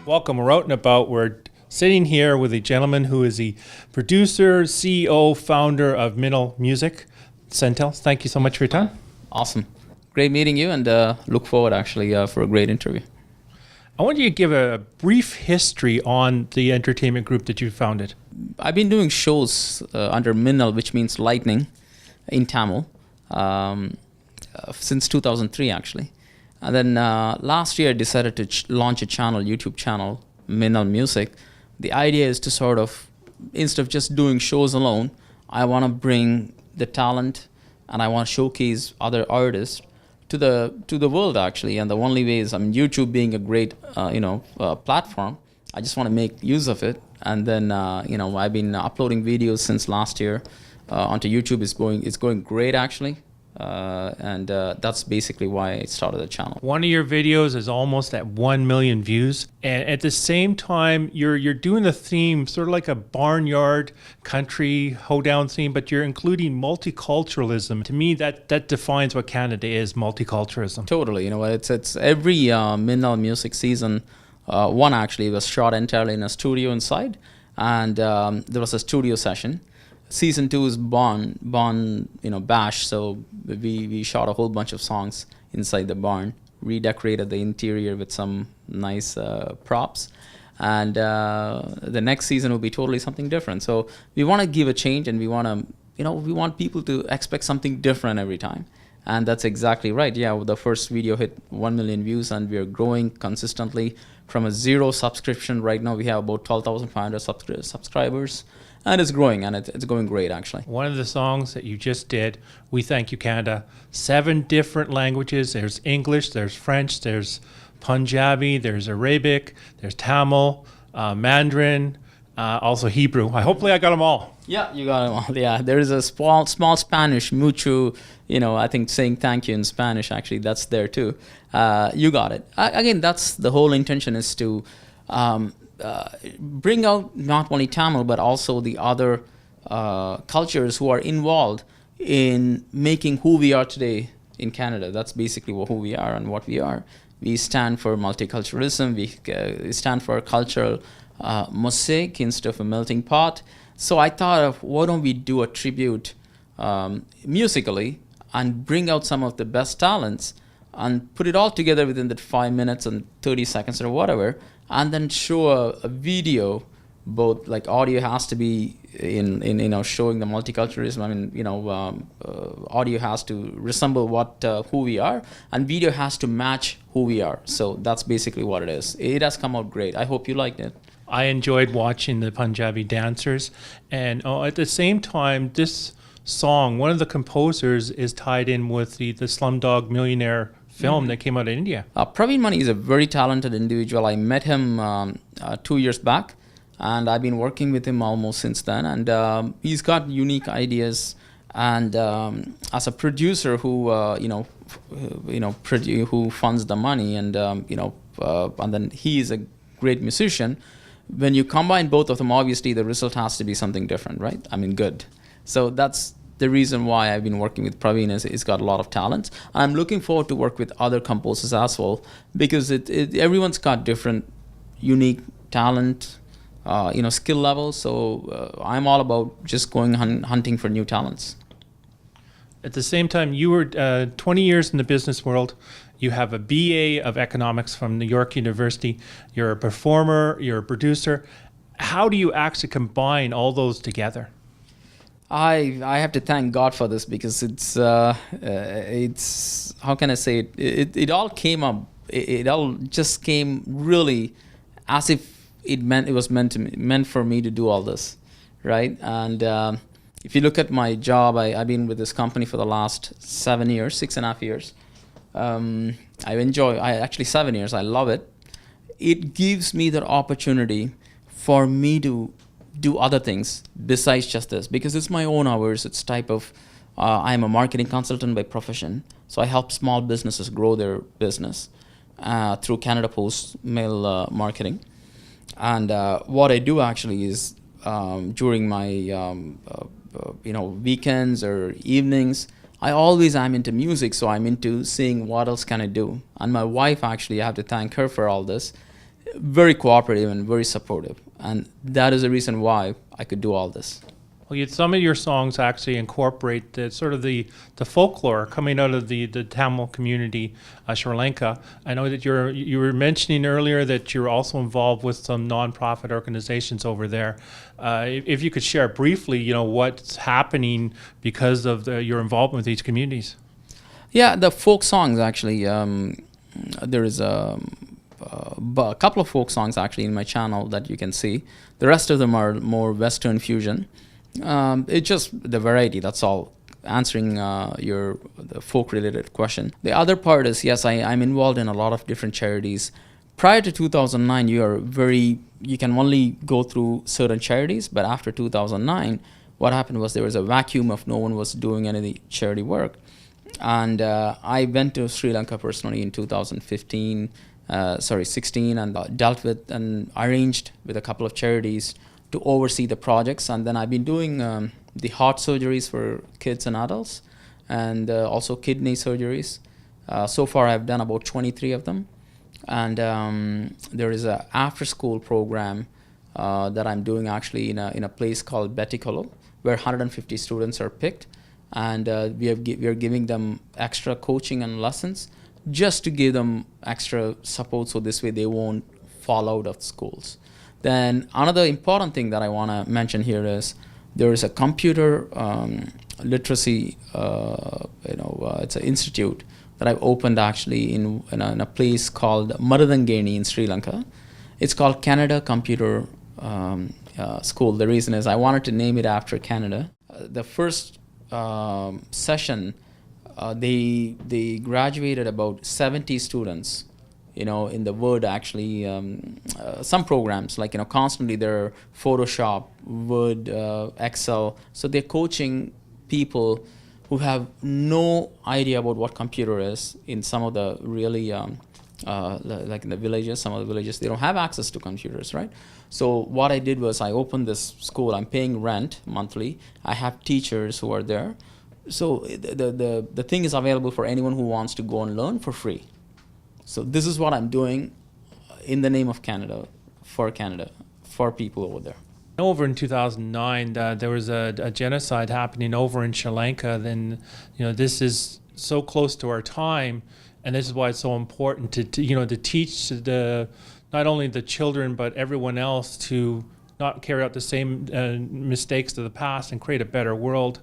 Welcome. We're out and about. We're sitting here with a gentleman who is the producer, CEO, founder of Minnal Music. Senthil, thank you so much for your time. Awesome. Great meeting you, and look forward actually for a great interview. I want you to give a brief history on the entertainment group that you founded. I've been doing shows under Minnal, which means lightning in Tamil, since 2003 actually. And then last year I decided to launch a channel, YouTube channel, Minnal Music. The idea is to sort of, instead of just doing shows alone, I want to bring the talent and I want to showcase other artists to the world actually. And the only way is, YouTube being a great platform, I just want to make use of it. And then I've been uploading videos since last year onto YouTube. It's going great actually. And that's basically why I started the channel. One of your videos is almost at 1 million views, and at the same time you're doing the theme sort of like a barnyard country hoedown theme, but you're including multiculturalism. To me, that defines what Canada is, multiculturalism. Totally. It's every Minnal Music season one actually was shot entirely in a studio inside, and there was a studio session. Season 2 is barn, bash. So we shot a whole bunch of songs inside the barn, redecorated the interior with some nice props, and the next season will be totally something different. So we want to give a change, and we want people to expect something different every time, and that's exactly right. Yeah, the first video hit 1 million views, and we are growing consistently. From a 0 subscription, right now we have about 12,500 subscribers. And it's growing, and it's going great, actually. One of the songs that you just did, We Thank You Canada, 7 different languages. There's English, there's French, there's Punjabi, there's Arabic, there's Tamil, Mandarin, also Hebrew. Hopefully I got them all. Yeah, you got them all. Yeah, there is a small Spanish, mucho, I think saying thank you in Spanish, actually, that's there too. You got it. Again, that's the whole intention, is to bring out not only Tamil but also the other cultures who are involved in making who we are today in Canada. That's basically who we are and what we are. We stand for multiculturalism. We stand for a cultural mosaic instead of a melting pot. So I thought of, why don't we do a tribute musically and bring out some of the best talents and put it all together within that 5 minutes and 30 seconds or whatever, and then show a video. Both, like, audio has to be in showing the multiculturalism. Audio has to resemble who we are, and video has to match who we are. So that's basically what it is. It has come out great. I hope you liked it. I enjoyed watching the Punjabi dancers, and at the same time, this song, one of the composers is tied in with the Slumdog Millionaire film that came out in India. Praveen Mani is a very talented individual. I met him 2 years back, and I've been working with him almost since then. And he's got unique ideas. And as a producer who who funds the money, and and then he is a great musician. When you combine both of them, obviously the result has to be something different, right? Good. So that's the reason why I've been working with Praveen. Is he's got a lot of talent. I'm looking forward to work with other composers as well, because everyone's got different, unique talent, skill levels. So I'm all about just going hunting for new talents. At the same time, you were 20 years in the business world. You have a BA of economics from New York University. You're a performer, you're a producer. How do you actually combine all those together? I have to thank God for this, because it's how can I say it? It all came up. It all just came really as if it was meant for me to do all this, right? And if you look at my job, I've been with this company for the last 7 years, 6.5 years. Actually 7 years. I love it. It gives me the opportunity for me to do other things besides just this, because it's my own hours. It's type of, I'm a marketing consultant by profession, so I help small businesses grow their business through Canada Post mail marketing. And what I do actually is during my weekends or evenings, I always am into music, so I'm into seeing what else can I do. And my wife, actually, I have to thank her for all this. very cooperative and very supportive. And that is the reason why I could do all this. Well, some of your songs actually incorporate the sort of the folklore coming out of the Tamil community, Sri Lanka. I know that you were mentioning earlier that you're also involved with some nonprofit organizations over there. If you could share briefly, what's happening because of your involvement with these communities. Yeah, the folk songs actually. There is a couple of folk songs actually in my channel that you can see. The rest of them are more Western fusion. It's just the variety, that's all, answering the folk-related question. The other part is, yes, I'm involved in a lot of different charities. Prior to 2009, you can only go through certain charities, but after 2009, what happened was there was a vacuum of no one was doing any charity work. And I went to Sri Lanka personally in 2016, and dealt with and arranged with a couple of charities to oversee the projects. And then I've been doing the heart surgeries for kids and adults, and also kidney surgeries. So far I've done about 23 of them. And there is a after-school program that I'm doing actually in a place called Betikolo, where 150 students are picked, and we are giving them extra coaching and lessons just to give them extra support, so this way they won't fall out of schools. Then another important thing that I want to mention here is there is a computer literacy, it's an institute that I've opened actually in a place called Marudangeni in Sri Lanka. It's called Canada Computer School. The reason is I wanted to name it after Canada. The first session, they graduated about 70 students. In the Word, actually, some programs like, constantly there are Photoshop, Word, Excel. So they're coaching people who have no idea about what computer is in some of the really, like in the villages, some of the villages, they don't have access to computers, right? So what I did was I opened this school. I'm paying rent monthly. I have teachers who are there. So the thing is available for anyone who wants to go and learn for free. So this is what I'm doing in the name of Canada, for people over there. Over in 2009, there was a genocide happening over in Sri Lanka. Then, this is so close to our time, and this is why it's so important to teach not only the children but everyone else to not carry out the same mistakes of the past and create a better world.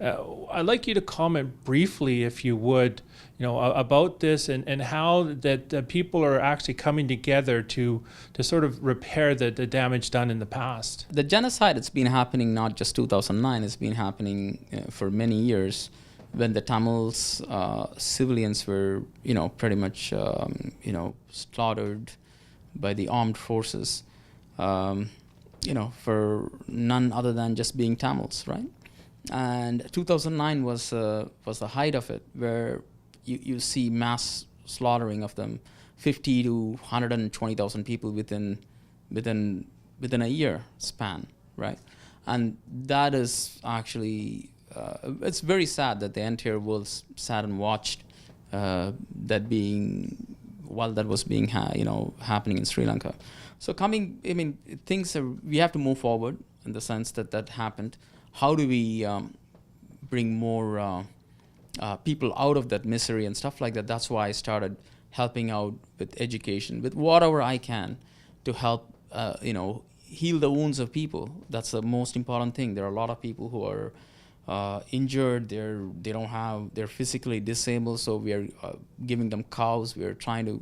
I'd like you to comment briefly, if you would, about this and how that people are actually coming together to sort of repair the damage done in the past. The genocide, it's been happening not just 2009, it's been happening for many years, when the Tamils, civilians were, pretty much, slaughtered by the armed forces, for none other than just being Tamils, right? And 2009 was the height of it, where you see mass slaughtering of them, 50 to 120,000 people within a year span, right? And that is actually it's very sad that the entire world sat and watched that was happening in Sri Lanka. So we have to move forward in the sense that happened. How do we bring more people out of that misery and stuff like that? That's why I started helping out with education, with whatever I can to help, heal the wounds of people. That's the most important thing. There are a lot of people who are injured. They're physically disabled. So we are giving them cows. We are trying to,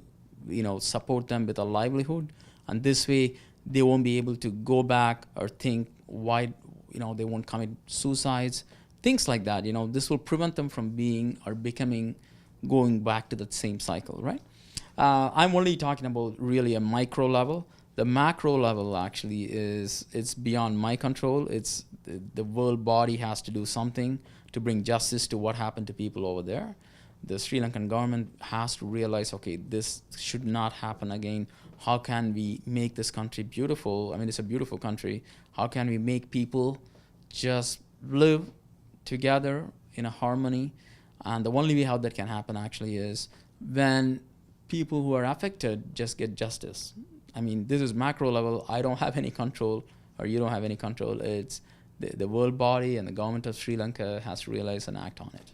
support them with a livelihood. And this way, they won't be able to go back or think why. They won't commit suicides, things like that. This will prevent them from going back to that same cycle, right? I'm only talking about really a micro level. The macro level actually it's beyond my control. It's the world body has to do something to bring justice to what happened to people over there. The Sri Lankan government has to realize, okay, this should not happen again. How can we make this country beautiful? I mean, it's a beautiful country. How can we make people just live together in a harmony? And the only way how that can happen actually is when people who are affected just get justice. I mean, this is macro level. I don't have any control, or you don't have any control. It's the world body and the government of Sri Lanka has to realize and act on it.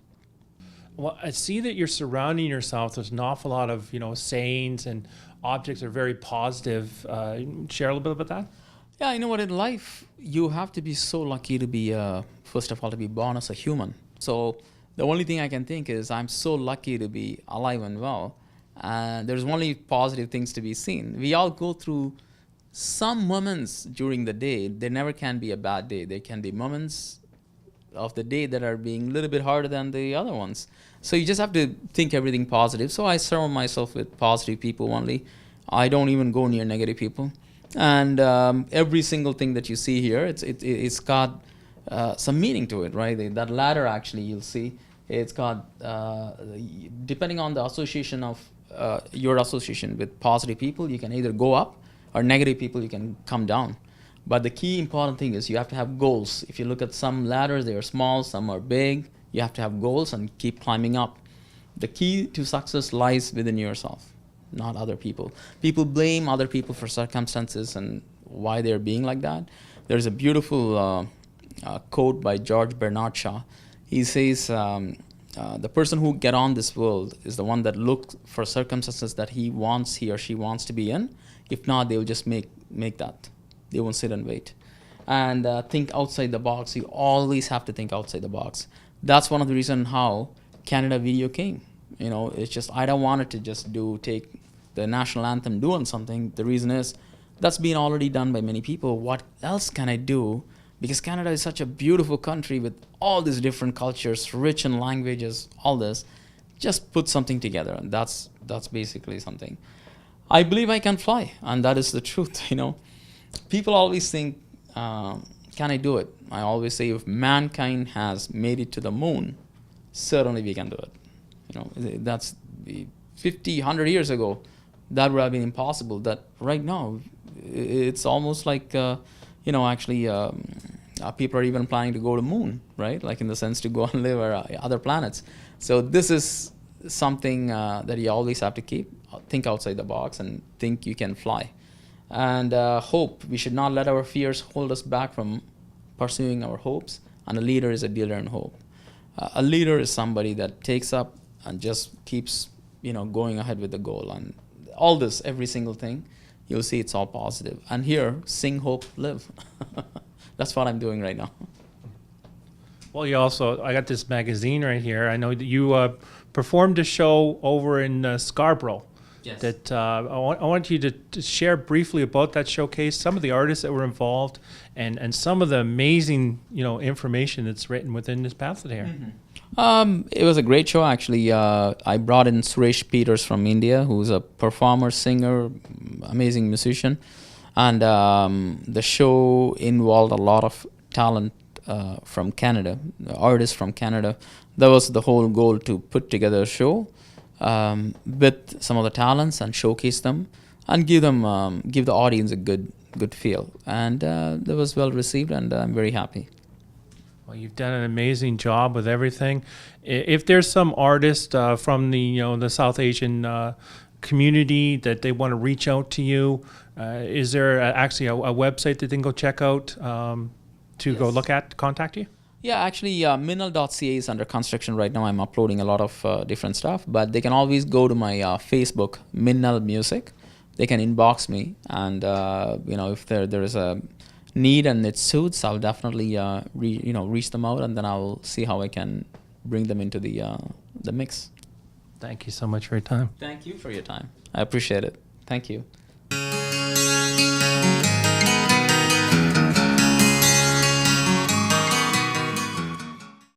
Well, I see that you're surrounding yourself. There's an awful lot of, sayings and objects are very positive. Share a little bit about that? Yeah, you know what? In life, you have to be so lucky to be, first of all, to be born as a human. So the only thing I can think is I'm so lucky to be alive and well. And there's only positive things to be seen. We all go through some moments during the day. There never can be a bad day. There can be moments of the day that are being a little bit harder than the other ones. So you just have to think everything positive. So I surround myself with positive people only. I don't even go near negative people. And every single thing that you see here, it's got some meaning to it, right? That ladder, actually, you'll see, it's got, depending on the association of your association with positive people, you can either go up, or negative people, you can come down. But the key important thing is you have to have goals. If you look at some ladders, they are small, some are big. You have to have goals and keep climbing up. The key to success lies within yourself, not other people. People blame other people for circumstances and why they're being like that. There's a beautiful quote by George Bernard Shaw. He says, the person who get on this world is the one that looks for circumstances that he or she wants to be in. If not, they'll just make that. They won't sit and wait. And think outside the box. You always have to think outside the box. That's one of the reasons how Canada video came. It's just, I don't want it to just take the national anthem doing something. The reason is, that's been already done by many people. What else can I do? Because Canada is such a beautiful country with all these different cultures, rich in languages, all this. Just put something together, and that's basically something. I believe I can fly, and that is the truth. People always think, can I do it? I always say, if mankind has made it to the moon, certainly we can do it. That's 50, 100 years ago, that would have been impossible. That right now, it's almost like, actually, people are even planning to go to the moon, right? Like in the sense to go and live on other planets. So this is something that you always have to think outside the box and think you can fly. And hope. We should not let our fears hold us back from pursuing our hopes. And a leader is a dealer in hope. A leader is somebody that takes up and just keeps, going ahead with the goal. And all this, every single thing, you'll see it's all positive. And here, sing, hope, live. That's what I'm doing right now. Well, I got this magazine right here. I know that you performed a show over in Scarborough. Yes. That I want you to share briefly about that showcase, some of the artists that were involved, and some of the amazing information that's written within this pamphlet here. Mm-hmm. It was a great show, actually. I brought in Suresh Peters from India, who's a performer, singer, amazing musician, and the show involved a lot of talent from Canada, artists from Canada. That was the whole goal, to put together a show with some of the talents and showcase them and give the audience a good feel. And that was well received, and I'm very happy. Well, you've done an amazing job with everything. If there's some artist from the South Asian community that they want to reach out to you, is there actually a website that they can go check out to go look at, contact you? Yeah, actually, Minnal.ca is under construction right now. I'm uploading a lot of different stuff, but they can always go to my Facebook, Minnal Music. They can inbox me, and if there is a need and it suits, I'll definitely reach them out, and then I'll see how I can bring them into the mix. Thank you so much for your time. Thank you for your time. I appreciate it. Thank you.